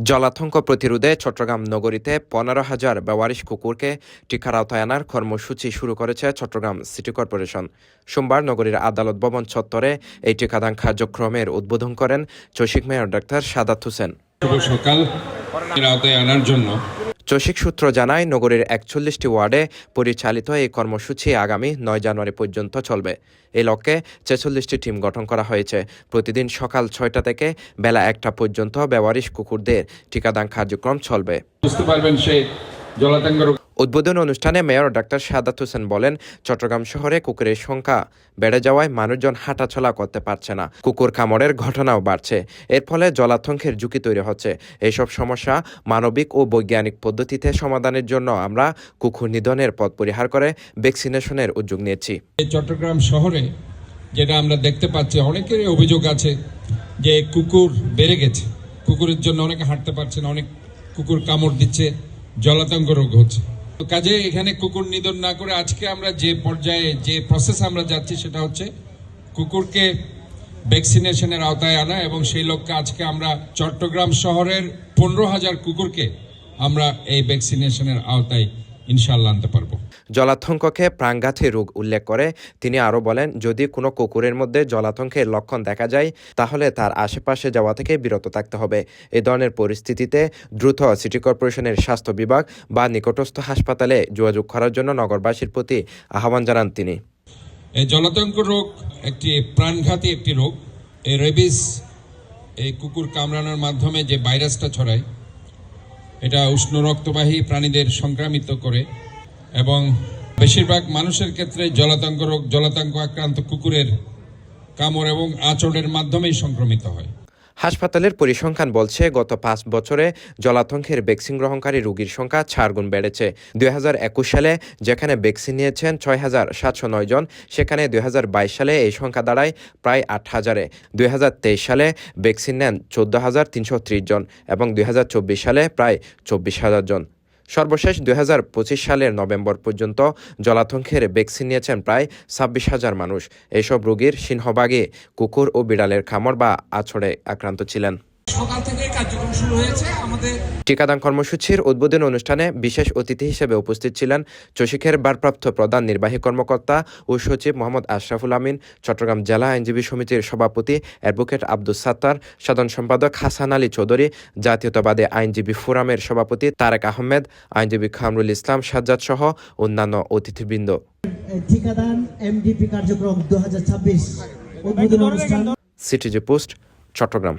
জলাতঙ্ক প্রতিরোধে চট্টগ্রাম নগরীতে 15,000 বেওয়ারিশ কুকুরকে টিকার আওতায় আনার কর্মসূচি শুরু করেছে চট্টগ্রাম সিটি কর্পোরেশন। সোমবার নগরীর আদালত ভবন চত্বরে এই টিকাদান কার্যক্রমের উদ্বোধন করেন চসিক মেয়র ডাক্তার সাদাত হোসেন। চসিক সূত্র জানায়, নগরীর 41টি ওয়ার্ডে পরিচালিত এই কর্মসূচি আগামী 9 জানুয়ারি পর্যন্ত চলবে। এই লক্ষ্যে 46টি টিম গঠন করা হয়েছে। প্রতিদিন সকাল 6টা থেকে বেলা 1টা পর্যন্ত বেওয়ারিশ কুকুরদের টিকাদান কার্যক্রম চলবে। উদ্বোধন অনুষ্ঠানে মেয়র ডাক্তার সাদাত হোসেন বলেন, চট্টগ্রাম শহরে কুকুরের সংখ্যা বেড়ে যাওয়ায় মানুষজন হাঁটাচলা করতে পারছে না, কুকুর কামড়ের ঘটনাও বাড়ছে। এর ফলে জলাতঙ্কের ঝুঁকি তৈরি হচ্ছে। এইসব সমস্যা মানবিক ও বৈজ্ঞানিক পদ্ধতিতে সমাধানের জন্য আমরা কুকুর নিধনের পথ পরিহার করে ভ্যাকসিনেশনের উদ্যোগ নিয়েছি। চট্টগ্রাম শহরে যেটা আমরা দেখতে পাচ্ছি, অনেকেরই অভিযোগ আছে যে কুকুর বেড়ে গেছে, কুকুরের জন্য অনেকে হাঁটতে পারছে না, অনেক কুকুর কামড় দিচ্ছে, জলাতঙ্ক রোগ হচ্ছে। কাজে এখানে কুকুর নিধন না করে আজকে আমরা যে পর্যায়ে যে প্রসেস আমরা যাচ্ছি সেটা হচ্ছে কুকুরকে ভ্যাকসিনেশনের আওতায় আনা, এবং সেই লক্ষ্যে আজকে আমরা চট্টগ্রাম শহরের 15,000 কুকুরকে আমরা এই ভ্যাকসিনেশনের আওতায় ইনশাআল্লাহ আনতে পারবো। জলাতঙ্ককে প্রাণঘাতী রোগ উল্লেখ করে তিনি আরও বলেন, যদি কোনো কুকুরের মধ্যে জলাতঙ্কের লক্ষণ দেখা যায় তাহলে তার আশেপাশে যাওয়া থেকে বিরত থাকতে হবে। এই ধরনের পরিস্থিতিতে দ্রুত সিটি কর্পোরেশনের স্বাস্থ্য বিভাগ বা নিকটস্থ হাসপাতালে যোগাযোগ করার জন্য নগরবাসীর প্রতি আহ্বান জানান তিনি। এই জলাতঙ্ক রোগ একটি প্রাণঘাতী একটি রোগ। এই রেবিস, এই কুকুর কামড়ানোর মাধ্যমে যে ভাইরাসটা ছড়ায়, এটা উষ্ণ রক্তবাহী প্রাণীদের সংক্রামিত করে, এবং বেশিরভাগ মানুষের ক্ষেত্রে জলাতঙ্ক রোগ জলাতঙ্ক আক্রান্ত কুকুরের কামড় এবং আঁচড়ের মাধ্যমেই সংক্রমিত হয়। হাসপাতালের পরিসংখ্যান বলছে, গত 5 বছরে জলাতঙ্কের ভ্যাকসিন গ্রহণকারী রোগীর সংখ্যা 4 গুণ বেড়েছে। 2021 সালে যেখানে ভ্যাকসিন নিয়েছেন 6,709 জন, সেখানে 2022 সালে এই সংখ্যা দাঁড়ায় প্রায় 8,000-এ। 2023 সালে ভ্যাকসিন নেন 14,330 জন এবং 2024 সালে প্রায় 24,000 জন। সর্বশেষ 2025 সালের নভেম্বর পর্যন্ত জলাতঙ্কের ভ্যাকসিন নিয়েছেন প্রায় 26,000 মানুষ। এইসব রোগীর সিংহভাগই কুকুর ও বিড়ালের কামড় বা আঁচড়ে আক্রান্ত ছিলেন। সকাল থেকে কার্যক্রম শুরু হয়েছে আমাদের টিকাদান কর্মসূচির উদ্বোধন অনুষ্ঠানে বিশেষ অতিথি হিসেবে উপস্থিত ছিলেন চসিকের ভারপ্রাপ্ত প্রধান নির্বাহী কর্মকর্তা ও সচিব মোহাম্মদ আশরাফুল আমিন, চট্টগ্রাম জেলা আইনজীবী সমিতির সভাপতি অ্যাডভোকেট আব্দুস সাত্তার, সাধারণ সম্পাদক হাসান আলী চৌধুরী, জাতীয়তাবাদী আইনজীবী ফোরামের সভাপতি তারেক আহমেদ, আইনজীবী কামরুল ইসলাম সাজ্জাদ সহ অন্যান্য অতিথিবৃন্দ। টিকাদান এমডিপি কার্যক্রম 2026 উদ্বোধন অনুষ্ঠান। CTG post, Chittagong.